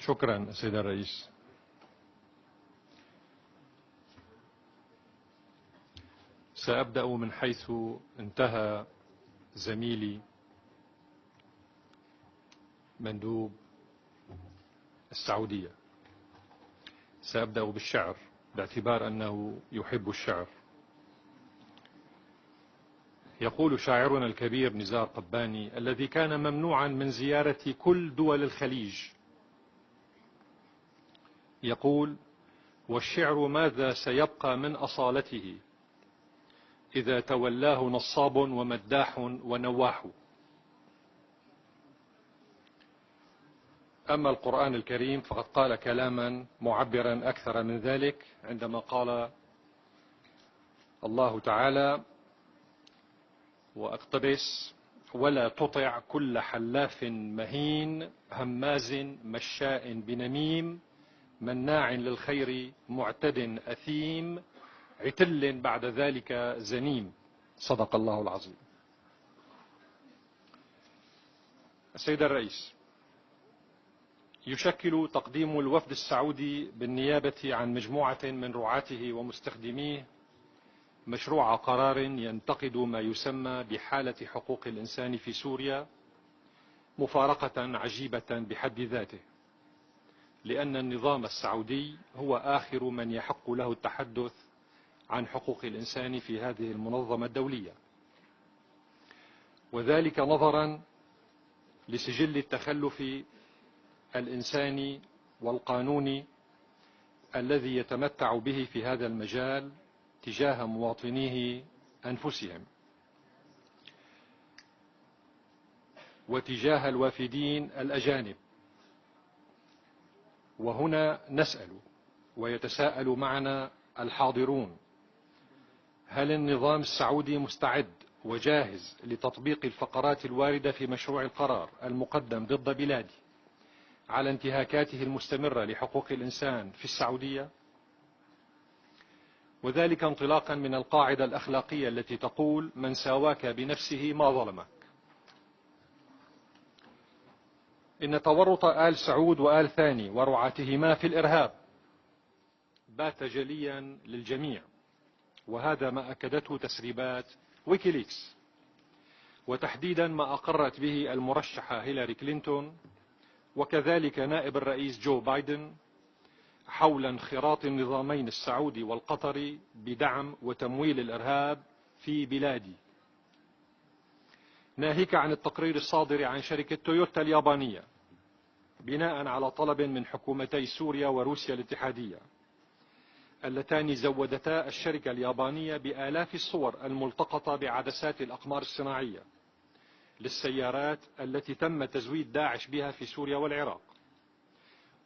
شكرا سيد الرئيس. سأبدأ من حيث انتهى زميلي مندوب السعودية. سأبدأ بالشعر باعتبار أنه يحب الشعر. يقول شاعرنا الكبير نزار قباني الذي كان ممنوعا من زيارة كل دول الخليج، يقول: والشعر ماذا سيبقى من أصالته إذا تولاه نصاب ومداح ونواح. أما القرآن الكريم فقد قال كلاما معبرا أكثر من ذلك عندما قال الله تعالى: واقتبس: ولا تطع كل حلاف مهين هماز مشاء بنميم مناع للخير معتد أثيم عتل بعد ذلك زنيم. صدق الله العظيم. السيد الرئيس، يشكل تقديم الوفد السعودي بالنيابة عن مجموعة من رعاته ومستخدميه مشروع قرار ينتقد ما يسمى بحالة حقوق الإنسان في سوريا مفارقة عجيبة بحد ذاته، لأن النظام السعودي هو آخر من يحق له التحدث عن حقوق الإنسان في هذه المنظمة الدولية، وذلك نظرا لسجل التخلف الإنساني والقانوني الذي يتمتع به في هذا المجال تجاه مواطنيه أنفسهم وتجاه الوافدين الأجانب. وهنا نسأل ويتساءل معنا الحاضرون: هل النظام السعودي مستعد وجاهز لتطبيق الفقرات الواردة في مشروع القرار المقدم ضد بلادي على انتهاكاته المستمرة لحقوق الإنسان في السعودية؟ وذلك انطلاقا من القاعدة الأخلاقية التي تقول: من ساواك بنفسه ما ظلمك. إن تورط آل سعود وآل ثاني ورعاتهما في الإرهاب بات جليا للجميع، وهذا ما أكدته تسريبات ويكيليكس، وتحديدا ما أقرت به المرشحة هيلاري كلينتون وكذلك نائب الرئيس جو بايدن حول انخراط النظامين السعودي والقطري بدعم وتمويل الإرهاب في بلادي، ناهيك عن التقرير الصادر عن شركة تويوتا اليابانية بناء على طلب من حكومتي سوريا وروسيا الاتحادية، اللتان زودتا الشركة اليابانية بآلاف الصور الملتقطة بعدسات الأقمار الصناعية للسيارات التي تم تزويد داعش بها في سوريا والعراق.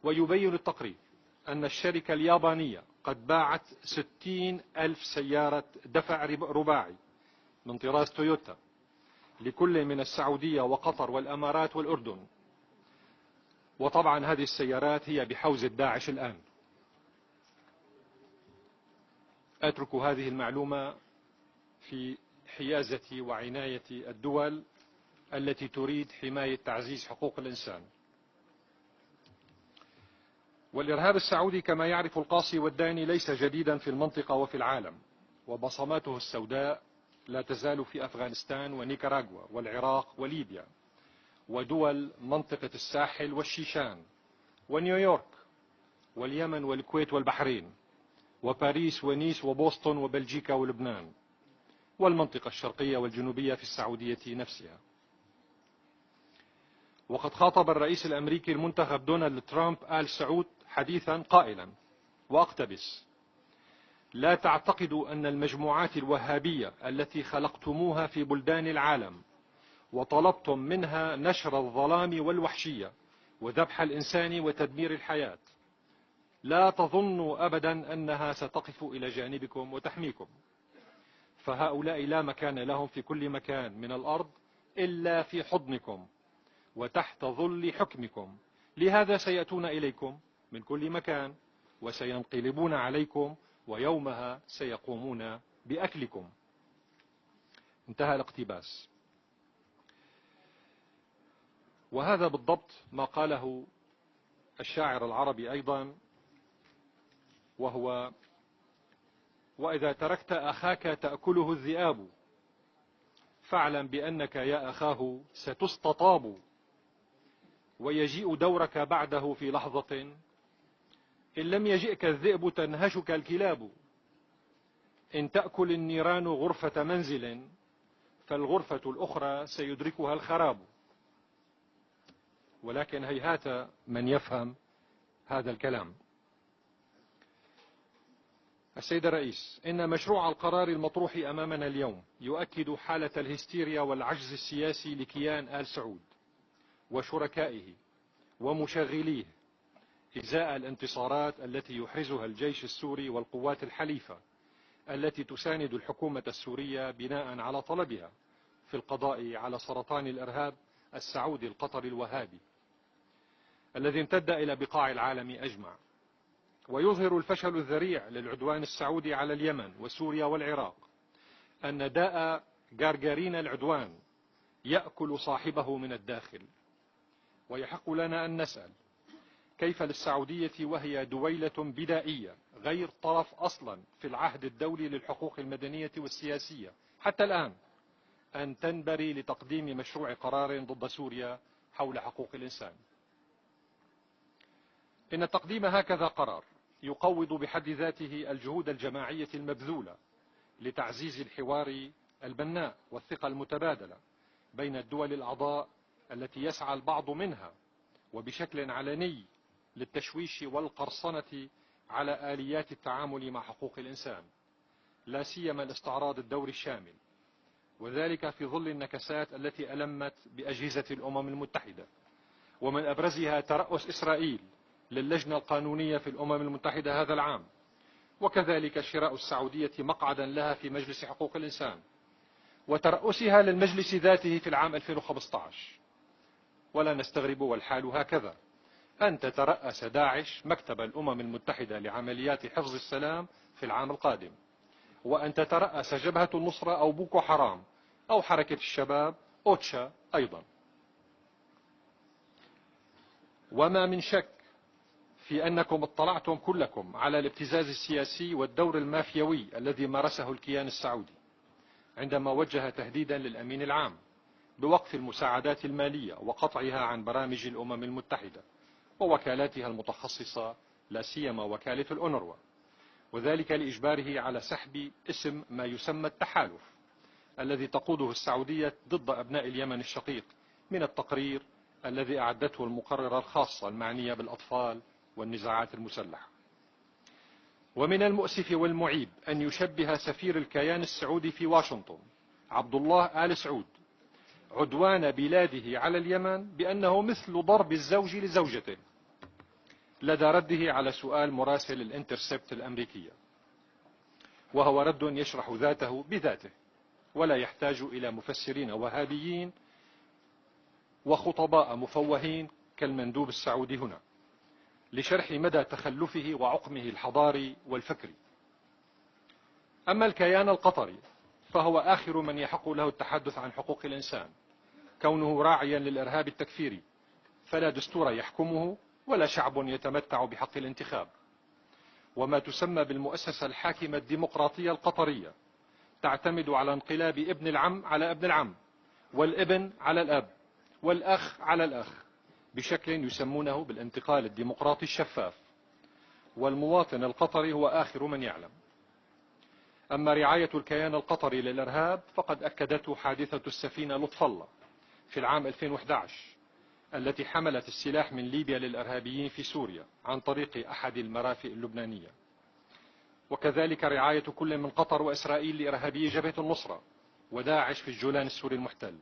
ويبين التقرير أن الشركة اليابانية قد باعت 60,000 سيارة دفع رباعي من طراز تويوتا لكل من السعودية وقطر والأمارات والأردن، وطبعا هذه السيارات هي بحوزة داعش الآن. أترك هذه المعلومة في حيازة وعناية الدول التي تريد حماية تعزيز حقوق الإنسان. والإرهاب السعودي كما يعرف القاصي والداني ليس جديدا في المنطقة وفي العالم، وبصماته السوداء لا تزال في أفغانستان ونيكاراغوا والعراق وليبيا ودول منطقة الساحل والشيشان ونيويورك واليمن والكويت والبحرين وباريس ونيس وبوسطن وبلجيكا ولبنان والمنطقة الشرقية والجنوبية في السعودية نفسها. وقد خاطب الرئيس الأمريكي المنتخب دونالد ترامب آل سعود حديثا قائلا، وأقتبس: لا تعتقدوا أن المجموعات الوهابية التي خلقتموها في بلدان العالم وطلبتم منها نشر الظلام والوحشية وذبح الإنسان وتدمير الحياة، لا تظنوا أبدا أنها ستقف إلى جانبكم وتحميكم، فهؤلاء لا مكان لهم في كل مكان من الأرض إلا في حضنكم وتحت ظل حكمكم، لهذا سيأتون إليكم من كل مكان وسينقلبون عليكم ويومها سيقومون بأكلكم. انتهى الاقتباس. وهذا بالضبط ما قاله الشاعر العربي أيضا، وهو: وإذا تركت أخاك تأكله الذئاب فاعلم بأنك يا أخاه ستستطاب، ويجيء دورك بعده في لحظة إن لم يجئك الذئب تنهشك الكلاب. إن تأكل النيران غرفة منزل فالغرفة الأخرى سيدركها الخراب. ولكن هيهات من يفهم هذا الكلام. السيد الرئيس، إن مشروع القرار المطروح أمامنا اليوم يؤكد حالة الهستيريا والعجز السياسي لكيان آل سعود وشركائه ومشغليه إزاء الانتصارات التي يحرزها الجيش السوري والقوات الحليفة التي تساند الحكومة السورية بناء على طلبها في القضاء على سرطان الإرهاب السعودي القطري الوهابي الذي امتد إلى بقاع العالم أجمع. ويظهر الفشل الذريع للعدوان السعودي على اليمن وسوريا والعراق أن داء جارجارين العدوان يأكل صاحبه من الداخل. ويحق لنا أن نسأل: كيف للسعودية وهي دويلة بدائية غير طرف أصلا في العهد الدولي للحقوق المدنية والسياسية حتى الآن أن تنبري لتقديم مشروع قرار ضد سوريا حول حقوق الإنسان؟ إن تقديم هكذا قرار يقوض بحد ذاته الجهود الجماعية المبذولة لتعزيز الحوار البناء والثقة المتبادلة بين الدول الأعضاء التي يسعى البعض منها وبشكل علني للتشويش والقرصنة على آليات التعامل مع حقوق الإنسان، لا سيما الاستعراض الدوري الشامل، وذلك في ظل النكسات التي ألمت بأجهزة الأمم المتحدة، ومن أبرزها ترأس إسرائيل للجنة القانونية في الأمم المتحدة هذا العام، وكذلك شراء السعودية مقعدا لها في مجلس حقوق الإنسان، وترأسها للمجلس ذاته في العام 2015. ولا نستغرب والحال هكذا أن تترأس داعش مكتب الأمم المتحدة لعمليات حفظ السلام في العام القادم، وأن تترأس جبهة النصرة أو بوكو حرام أو حركة الشباب أوتشا أيضا. وما من شك في أنكم اطلعتم كلكم على الابتزاز السياسي والدور المافيوي الذي مارسه الكيان السعودي عندما وجه تهديدا للأمين العام بوقف المساعدات المالية وقطعها عن برامج الأمم المتحدة ووكالاتها المتخصصة، لا سيما وكالة الأونروا، وذلك لإجباره على سحب اسم ما يسمى التحالف الذي تقوده السعودية ضد أبناء اليمن الشقيق من التقرير الذي أعدته المقررة الخاصة المعنية بالأطفال والنزاعات المسلحة. ومن المؤسف والمعيب أن يشبه سفير الكيان السعودي في واشنطن عبد الله آل سعود عدوان بلاده على اليمن بأنه مثل ضرب الزوج لزوجته لدى رده على سؤال مراسل الانترسبت الأمريكية، وهو رد يشرح ذاته بذاته ولا يحتاج إلى مفسرين وهابيين وخطباء مفوهين كالمندوب السعودي هنا لشرح مدى تخلفه وعقمه الحضاري والفكري. أما الكيان القطري فهو آخر من يحق له التحدث عن حقوق الإنسان، كونه راعيا للإرهاب التكفيري، فلا دستور يحكمه ولا شعب يتمتع بحق الانتخاب. وما تسمى بالمؤسسة الحاكمة الديمقراطية القطرية تعتمد على انقلاب ابن العم على ابن العم، والابن على الأب، والأخ على الأخ، بشكل يسمونه بالانتقال الديمقراطي الشفاف، والمواطن القطري هو آخر من يعلم. أما رعاية الكيان القطري للإرهاب فقد أكدته حادثة السفينة لطف الله في العام 2011 التي حملت السلاح من ليبيا للإرهابيين في سوريا عن طريق أحد المرافئ اللبنانية، وكذلك رعاية كل من قطر وإسرائيل لإرهابي جبهة النصرة وداعش في الجولان السوري المحتل.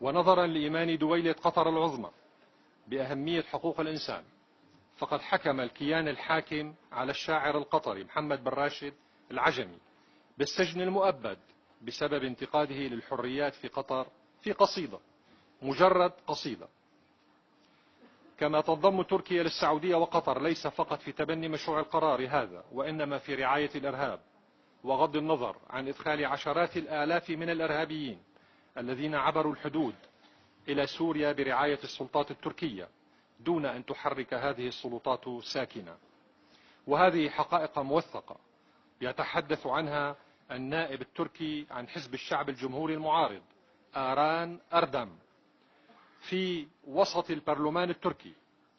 ونظرا لإيمان دويلة قطر العظمى بأهمية حقوق الإنسان، فقد حكم الكيان الحاكم على الشاعر القطري محمد بن راشد العجمي بالسجن المؤبد بسبب انتقاده للحريات في قطر في قصيدة، مجرد قصيدة. كما تنضم تركيا للسعودية وقطر ليس فقط في تبني مشروع القرار هذا، وإنما في رعاية الإرهاب وغض النظر عن إدخال عشرات الآلاف من الإرهابيين الذين عبروا الحدود إلى سوريا برعاية السلطات التركية دون أن تحرك هذه السلطات ساكنة. وهذه حقائق موثقة يتحدث عنها النائب التركي عن حزب الشعب الجمهوري المعارض آران أردم في وسط البرلمان التركي،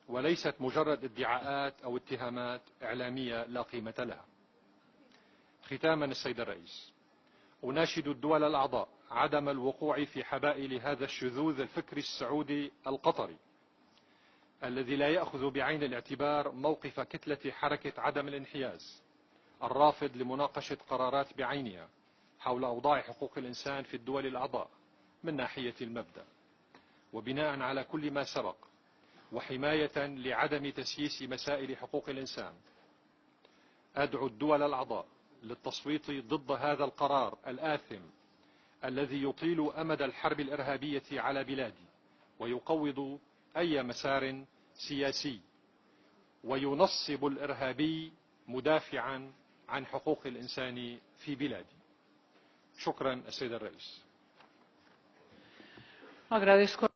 وليست مجرد ادعاءات أو اتهامات إعلامية لا قيمة لها. ختاما السيد الرئيس، أناشد الدول الأعضاء عدم الوقوع في حبائل هذا الشذوذ الفكري السعودي القطري الذي لا يأخذ بعين الاعتبار موقف كتلة حركة عدم الانحياز الرافض لمناقشة قرارات بعينها حول أوضاع حقوق الإنسان في الدول الأعضاء من ناحية المبدأ. وبناء على كل ما سبق وحماية لعدم تسييس مسائل حقوق الإنسان، أدعو الدول الأعضاء للتصويت ضد هذا القرار الآثم الذي يطيل أمد الحرب الإرهابية على بلادي ويقوض أي مسار سياسي وينصب الإرهابي مدافعا عن حقوق الإنسان في بلادي. شكرا السيد الرئيس. Agradezco